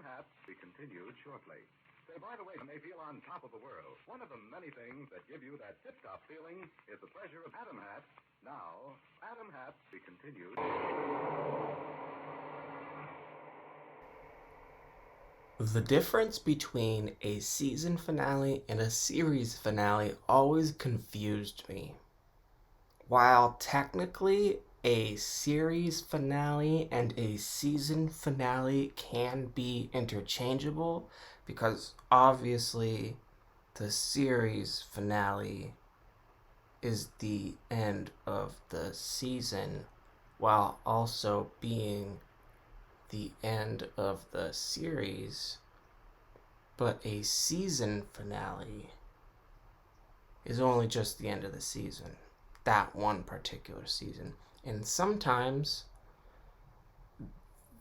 Adam Hat be continued shortly. Say, by the way, when they feel on top of the world, one of the many things that give you that tip-top feeling is the pleasure of Adam Hat. Now, Adam Hat be continued. The difference between a season finale and a series finale always confused me. While technically a series finale and a season finale can be interchangeable, because obviously the series finale is the end of the season while also being the end of the series, but a season finale is only just the end of the season, that one particular season. And sometimes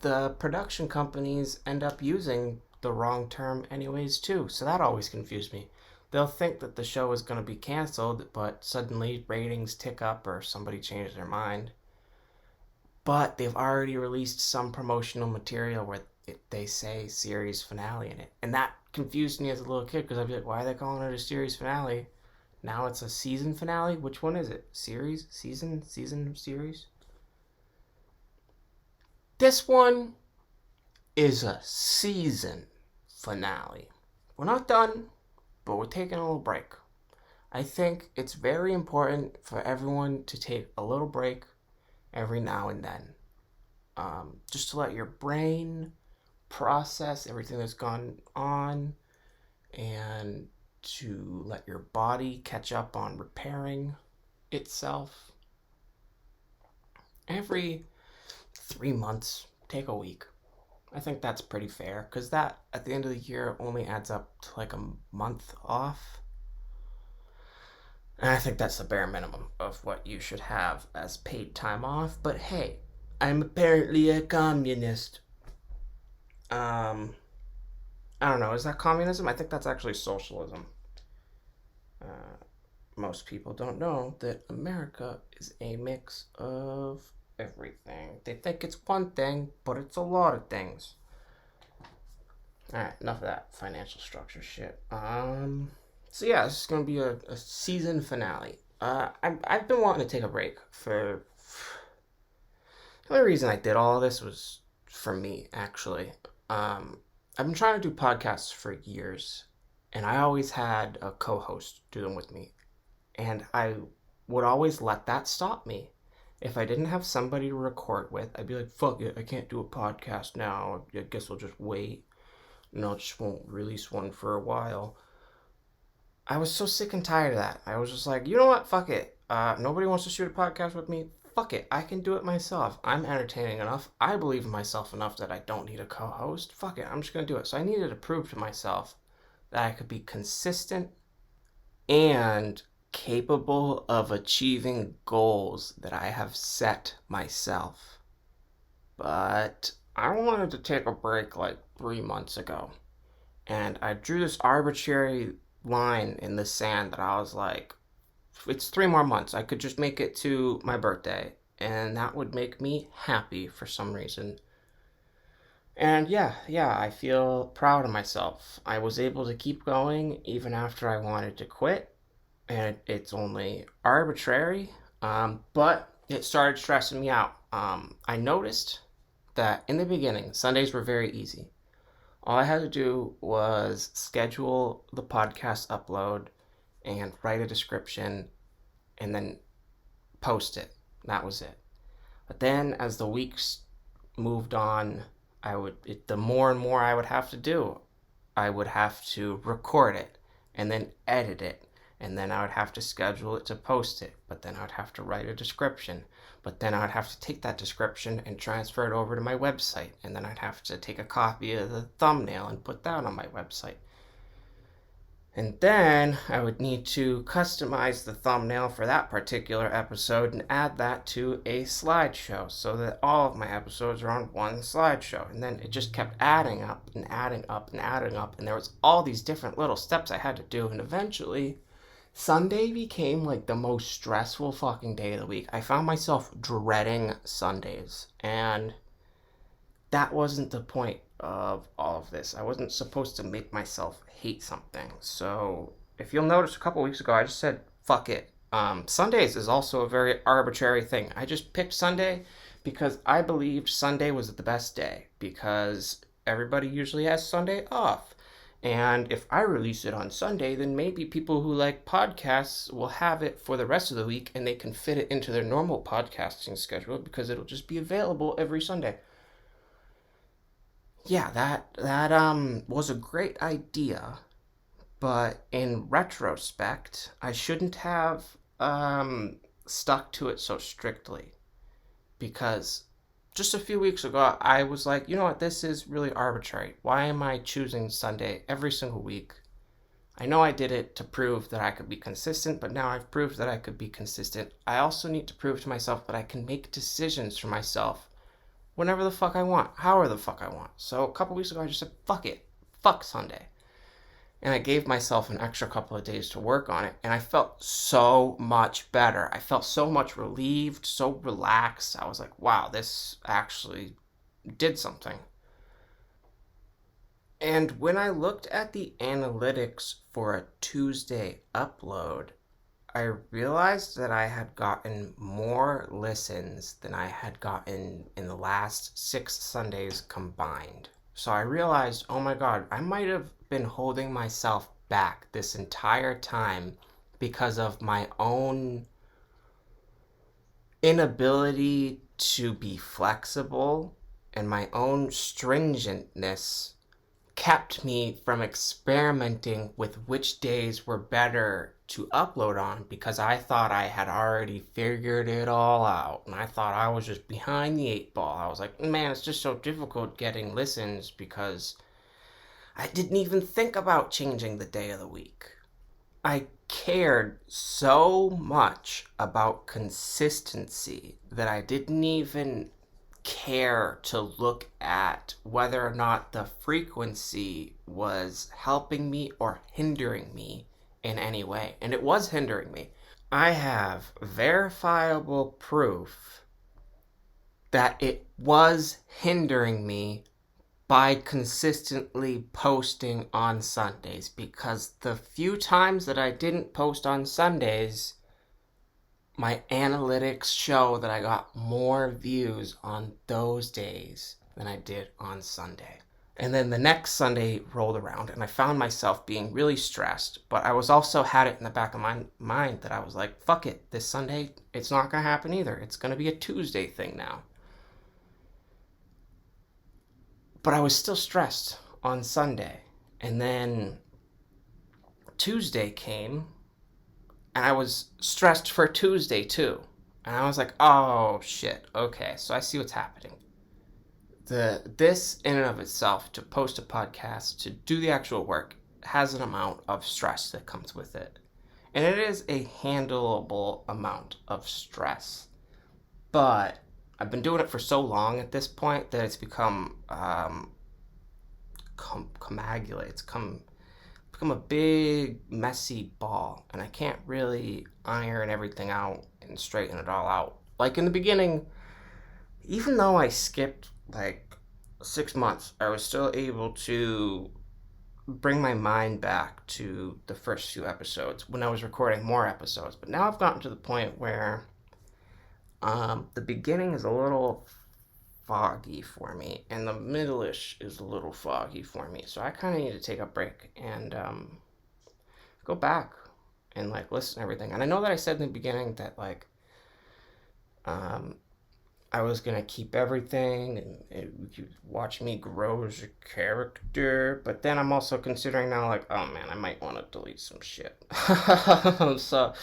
the production companies end up using the wrong term anyways too, so that always confused me. They'll think that the show is going to be canceled, but suddenly ratings tick up or somebody changes their mind. But they've already released some promotional material where they say series finale in it. And that confused me as a little kid because I'd be like, why are they calling it a series finale? Now it's a season finale? Which one is it? Series? Season? Season? Series? This one is a season finale. We're not done, but we're taking a little break. I think it's very important for everyone to take a little break every now and then. Just to let your brain process everything that's gone on and to let your body catch up on repairing itself. Every 3 months, take a week. I think that's pretty fair because that at the end of the year only adds up to like a month off. And I think that's the bare minimum of what you should have as paid time off. But hey, I'm apparently a communist. I don't know, is that communism? I think that's actually socialism. Most people don't know that America is a mix of everything. They think it's one thing, but it's a lot of things. Alright, enough of that financial structure shit. So yeah, this is gonna be a season finale. I've been wanting to take a break for. The only reason I did all of this was for me, actually. I've been trying to do podcasts for years, and I always had a co-host do them with me, and I would always let that stop me. If I didn't have somebody to record with, I'd be like, fuck it, I can't do a podcast now. I guess I'll just wait, and I just won't release one for a while. I was so sick and tired of that. I was just like, you know what? Fuck it. Nobody wants to shoot a podcast with me. Fuck it. I can do it myself. I'm entertaining enough. I believe in myself enough that I don't need a co-host. Fuck it. I'm just going to do it. So I needed to prove to myself that I could be consistent and capable of achieving goals that I have set myself. But I wanted to take a break like 3 months ago. And I drew this arbitrary line in the sand that I was like, it's 3 more months. I could just make it to my birthday, and that would make me happy for some reason. And yeah, I feel proud of myself. I was able to keep going even after I wanted to quit, and it's only arbitrary, but it started stressing me out. I noticed that in the beginning, Sundays were very easy. All I had to do was schedule the podcast upload and write a description and then post it. That was it. But then as the weeks moved on, the more and more I would have to do. I would have to record it and then edit it. And then I would have to schedule it to post it. But then I would have to write a description. But then I would have to take that description and transfer it over to my website. And then I'd have to take a copy of the thumbnail and put that on my website. And then I would need to customize the thumbnail for that particular episode and add that to a slideshow so that all of my episodes are on one slideshow. And then it just kept adding up and adding up and adding up. And there was all these different little steps I had to do. And eventually, Sunday became like the most stressful fucking day of the week. I found myself dreading Sundays. And that wasn't the point of all of this. I wasn't supposed to make myself hate something. So if you'll notice, a couple weeks ago, I just said, fuck it. Sundays is also a very arbitrary thing. I just picked Sunday because I believed Sunday was the best day because everybody usually has Sunday off. And if I release it on Sunday, then maybe people who like podcasts will have it for the rest of the week and they can fit it into their normal podcasting schedule because it'll just be available every Sunday. Yeah, that was a great idea, but in retrospect, I shouldn't have stuck to it so strictly because just a few weeks ago, I was like, you know what, this is really arbitrary. Why am I choosing Sunday every single week? I know I did it to prove that I could be consistent, but now I've proved that I could be consistent. I also need to prove to myself that I can make decisions for myself whenever the fuck I want, however the fuck I want. So a couple weeks ago, I just said, fuck it. Fuck Sunday. And I gave myself an extra couple of days to work on it, and I felt so much better. I felt so much relieved, so relaxed. I was like, wow, this actually did something. And when I looked at the analytics for a Tuesday upload, I realized that I had gotten more listens than I had gotten in the last 6 Sundays combined. So I realized, oh my God, I might have been holding myself back this entire time because of my own inability to be flexible, and my own stringentness kept me from experimenting with which days were better to upload on because I thought I had already figured it all out and I thought I was just behind the 8 ball. I was like, man, it's just so difficult getting listens because I didn't even think about changing the day of the week. I cared so much about consistency that I didn't even care to look at whether or not the frequency was helping me or hindering me in any way. And it was hindering me. I have verifiable proof that it was hindering me by consistently posting on Sundays, because the few times that I didn't post on Sundays, my analytics show that I got more views on those days than I did on Sunday. And then the next Sunday rolled around and I found myself being really stressed, but I was also had it in the back of my mind that I was like, fuck it, this Sunday, it's not going to happen either. It's going to be a Tuesday thing now. But I was still stressed on Sunday. And then Tuesday came and I was stressed for Tuesday too. And I was like, oh shit, okay, so I see what's happening. This in and of itself, to post a podcast, to do the actual work, has an amount of stress that comes with it. And it is a handleable amount of stress. But I've been doing it for so long at this point that it's become coagulate. It's become a big, messy ball. And I can't really iron everything out and straighten it all out. Like in the beginning, even though I skipped like 6 months, I was still able to bring my mind back to the first few episodes when I was recording more episodes. But now I've gotten to the point where the beginning is a little foggy for me, and the middle-ish is a little foggy for me. So I kind of need to take a break and go back and like listen to everything. And I know that I said in the beginning that like I was gonna keep everything and you watch me grow as a character, but then I'm also considering now like, oh man, I might want to delete some shit. So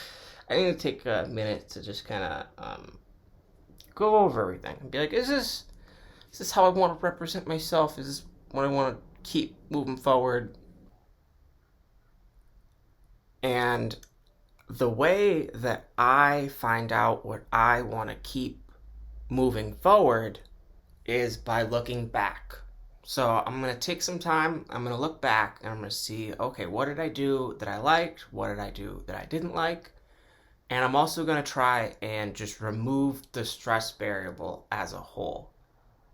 I need to take a minute to just kind of go over everything and be like, is this how I want to represent myself? Is this what I want to keep moving forward? And the way that I find out what I want to keep moving forward is by looking back. So I'm going to take some time, I'm going to look back, and I'm going to see, okay, what did I do that I liked? What did I do that I didn't like? And I'm also going to try and just remove the stress variable as a whole.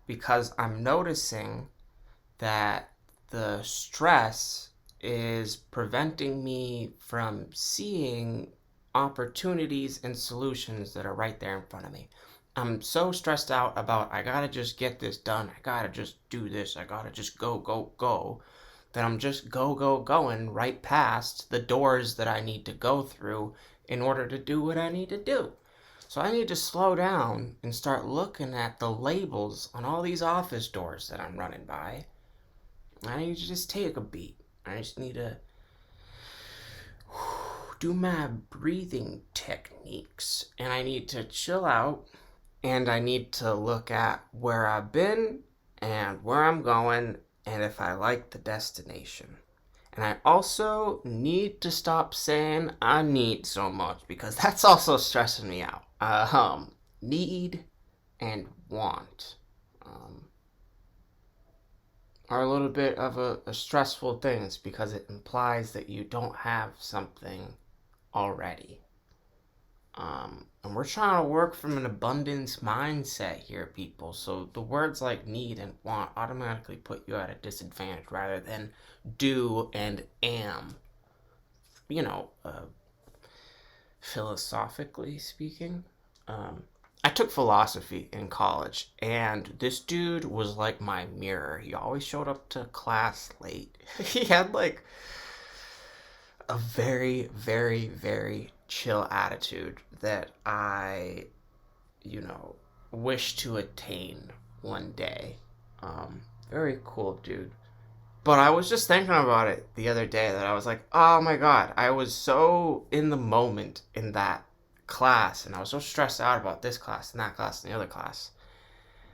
because I'm noticing that the stress is preventing me from seeing opportunities and solutions that are right there in front of me. I'm so stressed out about I gotta just get this done, I gotta just do this, I gotta just go, that I'm just going right past the doors that I need to go through in order to do what I need to do. So I need to slow down and start looking at the labels on all these office doors that I'm running by. I need to just take a beat. I just need to do my breathing techniques. And I need to chill out. And I need to look at where I've been and where I'm going and if I like the destination. And I also need to stop saying I need so much because that's also stressing me out. Need and want are a little bit of a stressful things because it implies that you don't have something already. And we're trying to work from an abundance mindset here, people. So the words like need and want automatically put you at a disadvantage rather than do and am. You know, philosophically speaking. I took philosophy in college, and this dude was like my mirror. He always showed up to class late. He had like a very, very, very chill attitude that I, wish to attain one day. Very cool dude. But I was just thinking about it the other day that I was like, oh my god, I was so in the moment in that class, and I was so stressed out about this class and that class and the other class,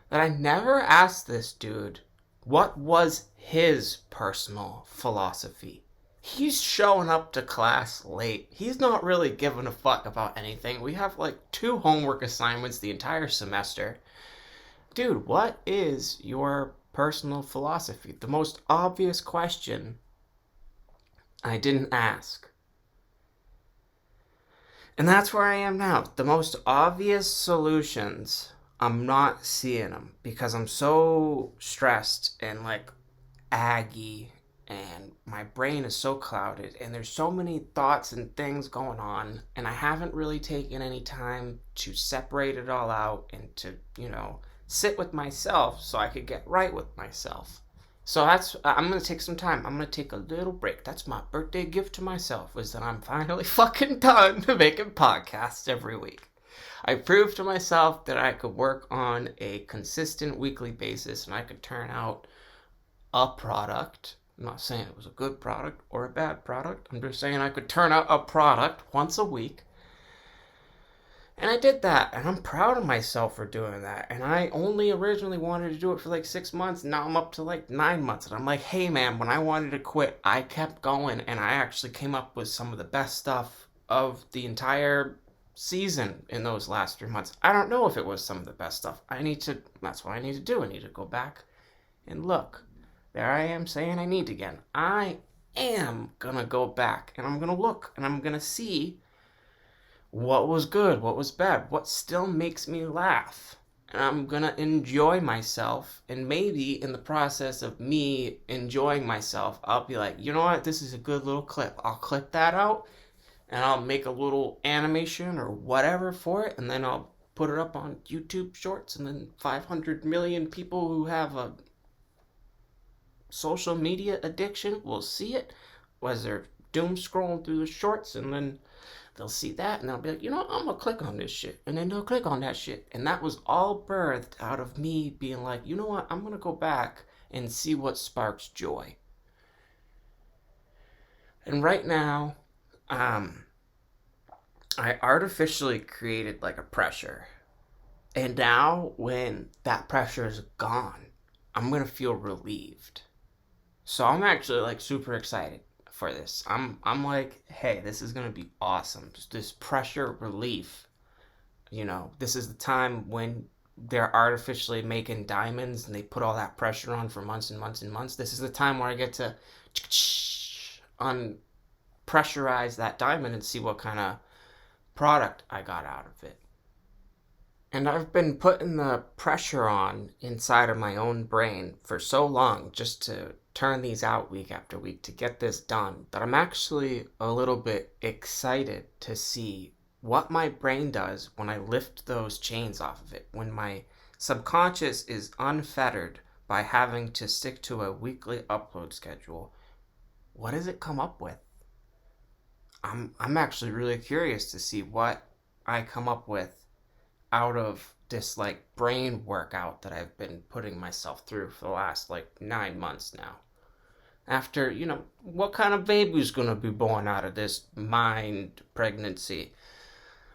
that I never asked this dude what was his personal philosophy. He's showing up to class late. He's not really giving a fuck about anything. We have like 2 homework assignments the entire semester. Dude, what is your personal philosophy? The most obvious question I didn't ask. And that's where I am now. The most obvious solutions, I'm not seeing them because I'm so stressed and like aggy, and my brain is so clouded, and there's so many thoughts and things going on, and I haven't really taken any time to separate it all out and to, sit with myself so I could get right with myself. So I'm going to take some time. I'm going to take a little break. That's my birthday gift to myself, is that I'm finally fucking done making podcasts every week. I proved to myself that I could work on a consistent weekly basis and I could turn out a product. I'm not saying it was a good product or a bad product. I'm just saying I could turn out a product once a week. And I did that, and I'm proud of myself for doing that. And I only originally wanted to do it for like 6 months. Now I'm up to like 9 months. And I'm like, hey man, when I wanted to quit, I kept going, and I actually came up with some of the best stuff of the entire season in those last 3 months. I don't know if it was some of the best stuff. That's what I need to do. I need to go back and look. There I am saying I need again. I am gonna go back, and I'm gonna look, and I'm gonna see what was good, what was bad, what still makes me laugh. And I'm gonna enjoy myself, and maybe in the process of me enjoying myself, I'll be like, you know what, this is a good little clip. I'll clip that out, and I'll make a little animation or whatever for it, and then I'll put it up on YouTube Shorts, and then 500 million people who have a social media addiction will see it as they're doom scrolling through the shorts, and then they'll see that and they'll be like, I'm gonna click on this shit, and then they'll click on that shit. And that was all birthed out of me being like, you know what, I'm gonna go back and see what sparks joy. And right now, I artificially created like a pressure, and now when that pressure is gone, I'm gonna feel relieved. So I'm actually like super excited for this. I'm like, hey, this is gonna be awesome. Just this pressure relief. This is the time when they're artificially making diamonds and they put all that pressure on for months and months and months. This is the time where I get to unpressurize that diamond and see what kind of product I got out of it. And I've been putting the pressure on inside of my own brain for so long just to turn these out week after week to get this done that I'm actually a little bit excited to see what my brain does when I lift those chains off of it. When my subconscious is unfettered by having to stick to a weekly upload schedule, what does it come up with? I'm actually really curious to see what I come up with out of this like brain workout that I've been putting myself through for the last like 9 months now. After, what kind of baby's gonna be born out of this mind pregnancy?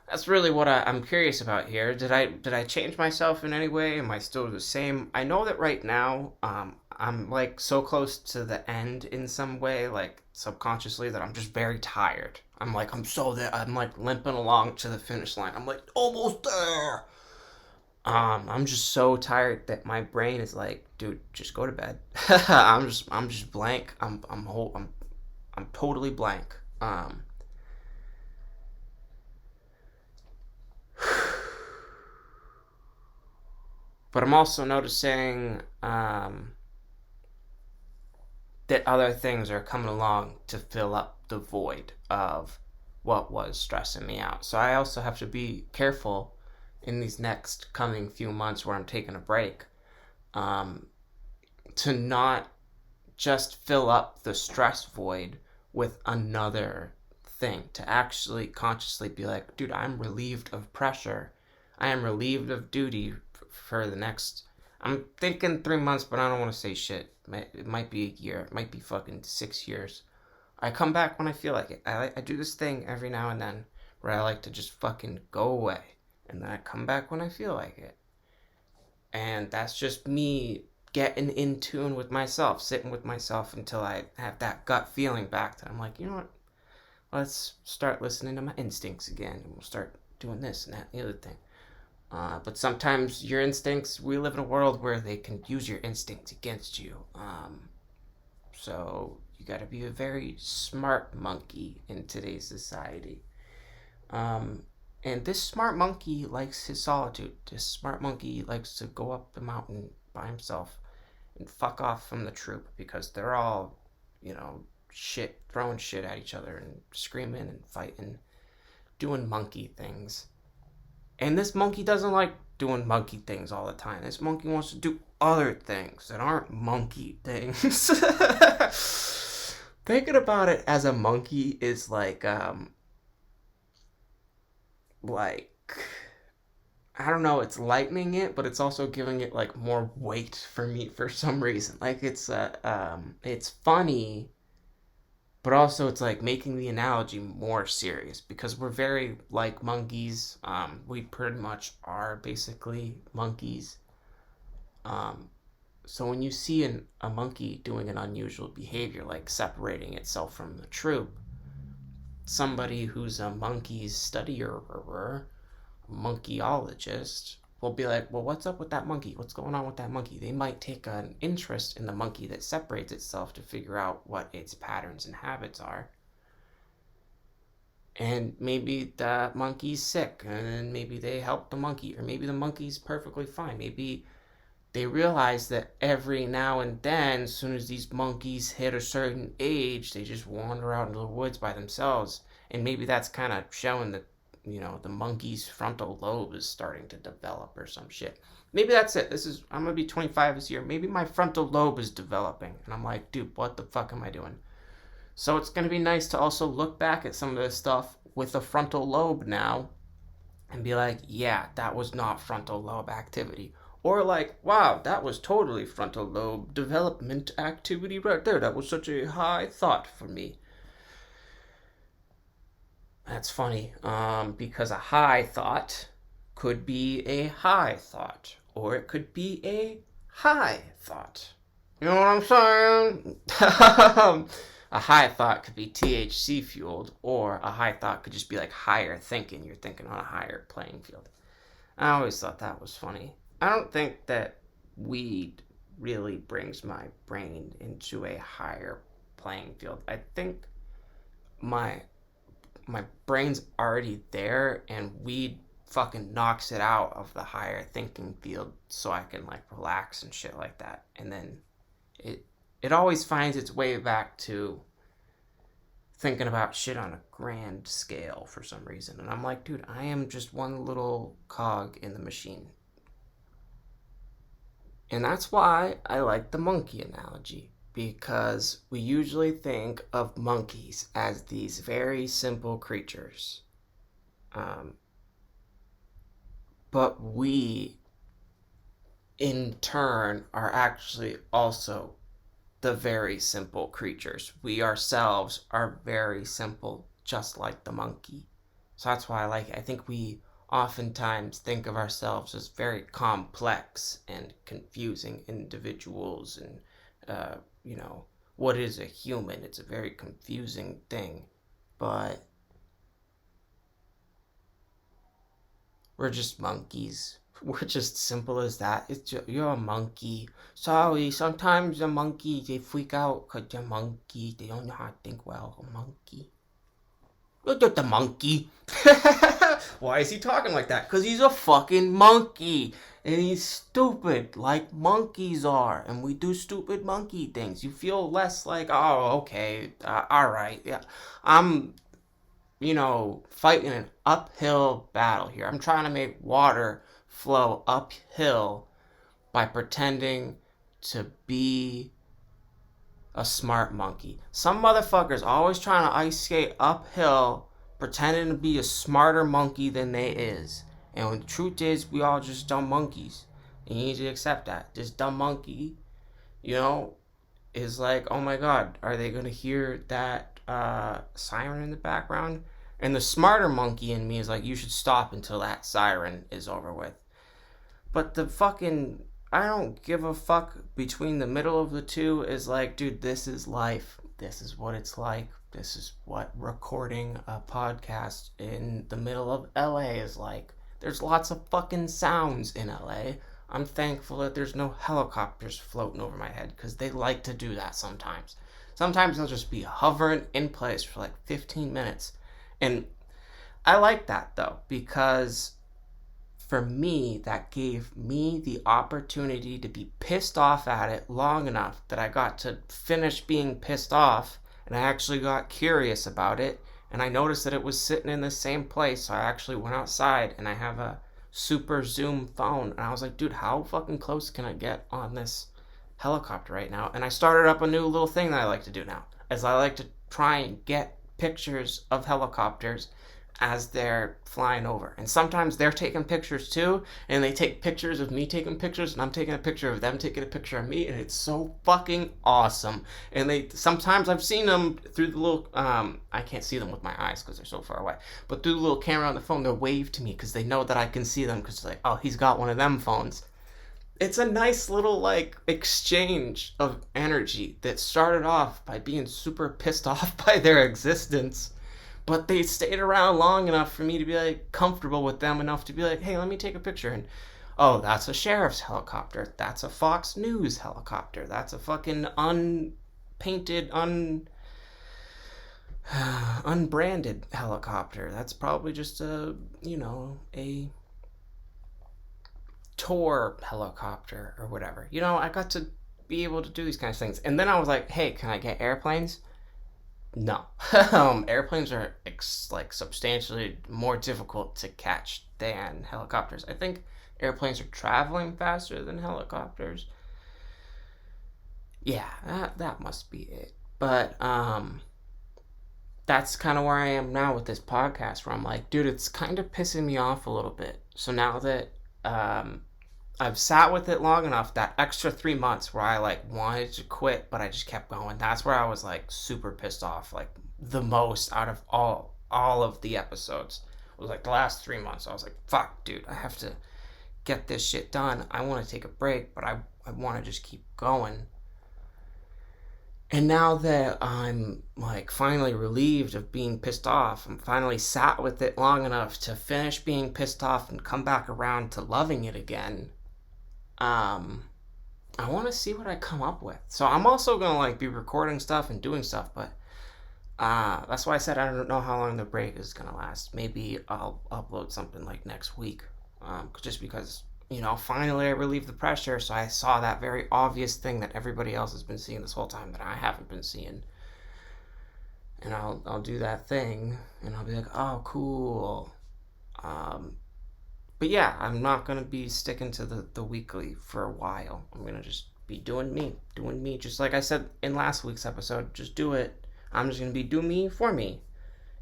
That's really what I'm curious about here. Did I change myself in any way? Am I still the same? I know that right now, I'm like so close to the end in some way, like subconsciously, that I'm just very tired. I'm so there. I'm like limping along to the finish line. I'm like almost there. I'm just so tired that my brain is like, dude, just go to bed. I'm just blank. I'm totally blank. But I'm also noticing that other things are coming along to fill up the void of what was stressing me out. So I also have to be careful in these next coming few months where I'm taking a break, um, to not just fill up the stress void with another thing, to actually consciously be like, dude, I'm relieved of pressure. I am relieved of duty for the next, I'm thinking 3 months, but I don't want to say shit. It might be a year. It might be fucking 6 years. I come back when I feel like it. I do this thing every now and then where I like to just fucking go away. And then I come back when I feel like it. And that's just me getting in tune with myself, sitting with myself until I have that gut feeling back that I'm like, you know what? Let's start listening to my instincts again. And we'll start doing this and that and the other thing. But sometimes your instincts, we live in a world where they can use your instincts against you. So you gotta be a very smart monkey in today's society. And this smart monkey likes his solitude. This smart monkey likes to go up the mountain by himself and fuck off from the troop because they're all, shit, throwing shit at each other and screaming and fighting, doing monkey things. And this monkey doesn't like doing monkey things all the time. This monkey wants to do other things that aren't monkey things. Thinking about it as a monkey is like I don't know, it's lightening it, but it's also giving it like more weight for me for some reason. Like it's funny, but also it's like making the analogy more serious because we're very like monkeys. We pretty much are basically monkeys. Um, so when you see a monkey doing an unusual behavior, like separating itself from the troop, somebody who's a monkey's studier, monkeyologist, will be like, well, what's up with that monkey? What's going on with that monkey? They might take an interest in the monkey that separates itself to figure out what its patterns and habits are. And maybe the monkey's sick, and maybe they help the monkey, or maybe the monkey's perfectly fine. Maybe they realize that every now and then, as soon as these monkeys hit a certain age, they just wander out into the woods by themselves. And maybe that's kind of showing that, the monkey's frontal lobe is starting to develop or some shit. Maybe that's it. I'm going to be 25 this year. Maybe my frontal lobe is developing. And I'm like, dude, what the fuck am I doing? So it's going to be nice to also look back at some of this stuff with a frontal lobe now and be like, yeah, that was not frontal lobe activity. Or like, wow, that was totally frontal lobe development activity right there. That was such a high thought for me. That's funny, because a high thought could be a high thought, or it could be a high thought. You know what I'm saying? A high thought could be THC fueled, or a high thought could just be like higher thinking. You're thinking on a higher playing field. I always thought that was funny. I don't think that weed really brings my brain into a higher playing field. I think my brain's already there, and weed fucking knocks it out of the higher thinking field so I can like relax and shit like that. And then it always finds its way back to thinking about shit on a grand scale for some reason. And I'm like, dude, I am just one little cog in the machine. And that's why I like the monkey analogy, because we usually think of monkeys as these very simple creatures. But we, in turn, are actually also the very simple creatures. We ourselves are very simple, just like the monkey. So that's why I think we oftentimes think of ourselves as very complex and confusing individuals. And, what is a human? It's a very confusing thing. But we're just monkeys. We're just simple as that. You're a monkey. Sorry, sometimes a monkey, they freak out because they're monkey. They don't know how to think well. A monkey. Look at the monkey. Why is he talking like that? Because he's a fucking monkey. And he's stupid, like monkeys are. And we do stupid monkey things. You feel less like, oh, okay, alright, yeah. I'm fighting an uphill battle here. I'm trying to make water flow uphill by pretending to be a smart monkey. Some motherfuckers always trying to ice skate uphill, pretending to be a smarter monkey than they is. And when the truth is, we all just dumb monkeys. And you need to accept that. This dumb monkey, is like, oh my god, are they gonna hear that siren in the background? And the smarter monkey in me is like, you should stop until that siren is over with. But the fucking, I don't give a fuck between the middle of the two is like, dude, this is life. This is what it's like. This is what recording a podcast in the middle of LA is like. There's lots of fucking sounds in LA. I'm thankful that there's no helicopters floating over my head, because they like to do that sometimes. Sometimes they'll just be hovering in place for like 15 minutes. And I like that though, because for me, that gave me the opportunity to be pissed off at it long enough that I got to finish being pissed off, and I actually got curious about it, and I noticed that it was sitting in the same place, so I actually went outside, and I have a super zoom phone, and I was like, dude, how fucking close can I get on this helicopter right now? And I started up a new little thing that I like to do now, as I like to try and get pictures of helicopters as they're flying over. And sometimes they're taking pictures too, and they take pictures of me taking pictures, and I'm taking a picture of them taking a picture of me, and it's so fucking awesome. And sometimes I've seen them through the little, I can't see them with my eyes because they're so far away, but through the little camera on the phone, they'll wave to me because they know that I can see them, because they're like, oh, he's got one of them phones. It's a nice little, like, exchange of energy that started off by being super pissed off by their existence, but they stayed around long enough for me to be, like, comfortable with them enough to be like, hey, let me take a picture. And, oh, that's a sheriff's helicopter. That's a Fox News helicopter. That's a fucking unpainted, unbranded helicopter. That's probably just a tour helicopter or whatever. I got to be able to do these kinds of things. And then I was like, hey, can I get airplanes? No. Airplanes are substantially more difficult to catch than helicopters. I think airplanes are traveling faster than helicopters. Yeah, that must be it. But that's kind of where I am now with this podcast, where I'm like, dude, it's kind of pissing me off a little bit. So now that I've sat with it long enough, that extra 3 months where I wanted to quit, but I just kept going. That's where I was super pissed off, the most out of all of the episodes. It was the last 3 months. I was like, fuck, dude, I have to get this shit done. I want to take a break, but I want to just keep going. And now that I'm finally relieved of being pissed off, I'm finally sat with it long enough to finish being pissed off and come back around to loving it again. I want to see what I come up with. So I'm also going to be recording stuff and doing stuff, but That's why I said I don't know how long the break is gonna last. Maybe I'll upload something like next week. Just because, finally I relieved the pressure, so I saw that very obvious thing that everybody else has been seeing this whole time that I haven't been seeing. And I'll do that thing, and I'll be like, oh, cool. But yeah, I'm not gonna be sticking to the weekly for a while. I'm gonna just be doing me, just like I said in last week's episode. Just do it. I'm just gonna be do me for me.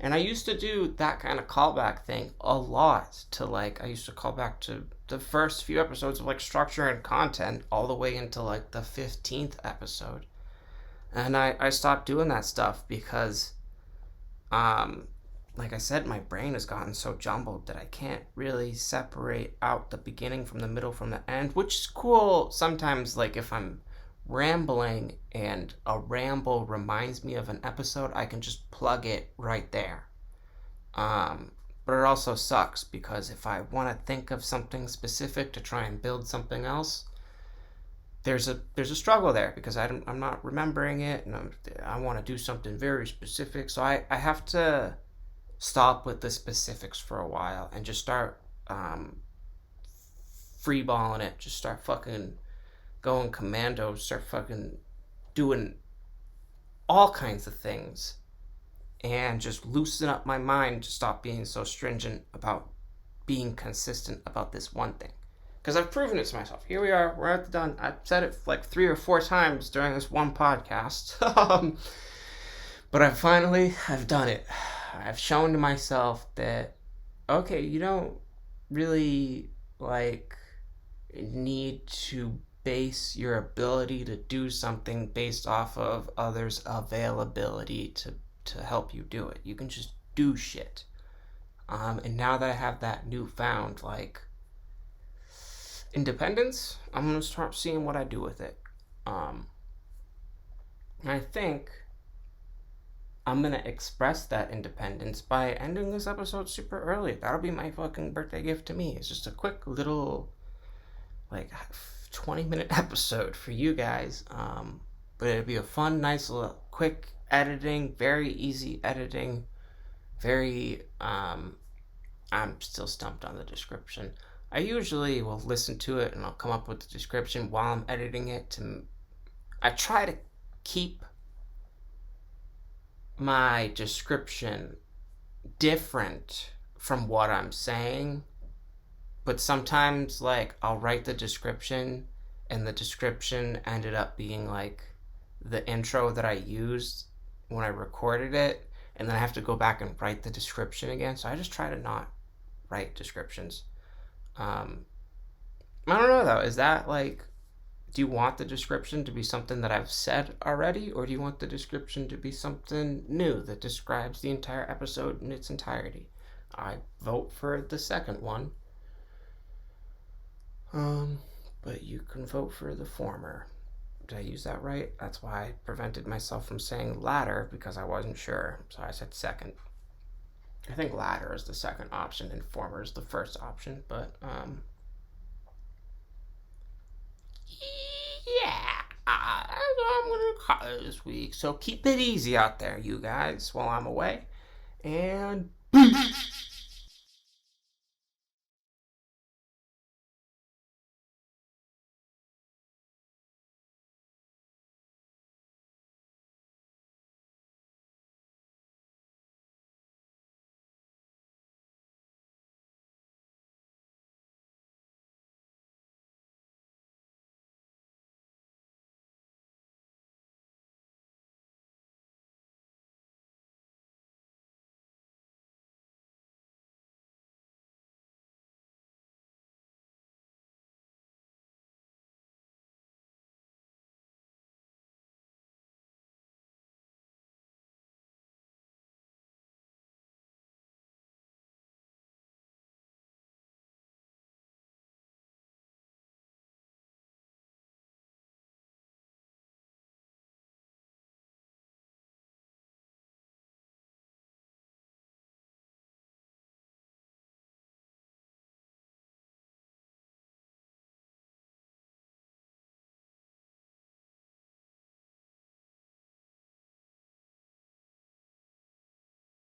And I used to do that kind of callback thing a lot to I used to call back to the first few episodes of structure and content all the way into the 15th episode. And I stopped doing that stuff because, like I said, my brain has gotten so jumbled that I can't really separate out the beginning from the middle from the end, which is cool sometimes, if I'm rambling and a ramble reminds me of an episode, I can just plug it right there. But it also sucks because if I want to think of something specific to try and build something else, there's a struggle there because I'm not remembering it, and I want to do something very specific, so I have to stop with the specifics for a while and just start freeballing it. Just start fucking going commando, start fucking doing all kinds of things, and just loosen up my mind to stop being so stringent about being consistent about this one thing. Because I've proven it to myself. Here we are, we're at the done. I've said it 3 or 4 times during this one podcast. But I've done it. I've shown to myself that, okay, you don't really, need to base your ability to do something based off of others' availability to help you do it. You can just do shit. And now that I have that newfound, independence, I'm going to start seeing what I do with it. And I think I'm going to express that independence by ending this episode super early. That'll be my fucking birthday gift to me. It's just a quick little, 20-minute episode for you guys. But it'll be a fun, nice, little, quick editing, very easy editing, very, I'm still stumped on the description. I usually will listen to it and I'll come up with the description while I'm editing it. I try to keep my description different from what I'm saying, but sometimes I'll write the description and the description ended up being the intro that I used when I recorded it, and then I have to go back and write the description again. So I just try to not write descriptions. I don't know though, is that do you want the description to be something that I've said already, or do you want the description to be something new that describes the entire episode in its entirety? I vote for the second one. But you can vote for the former. Did I use that right? That's why I prevented myself from saying latter, because I wasn't sure, so I said second. I think latter is the second option and former is the first option, but yeah, that's what I'm gonna call it this week. So keep it easy out there, you guys, while I'm away, and peace.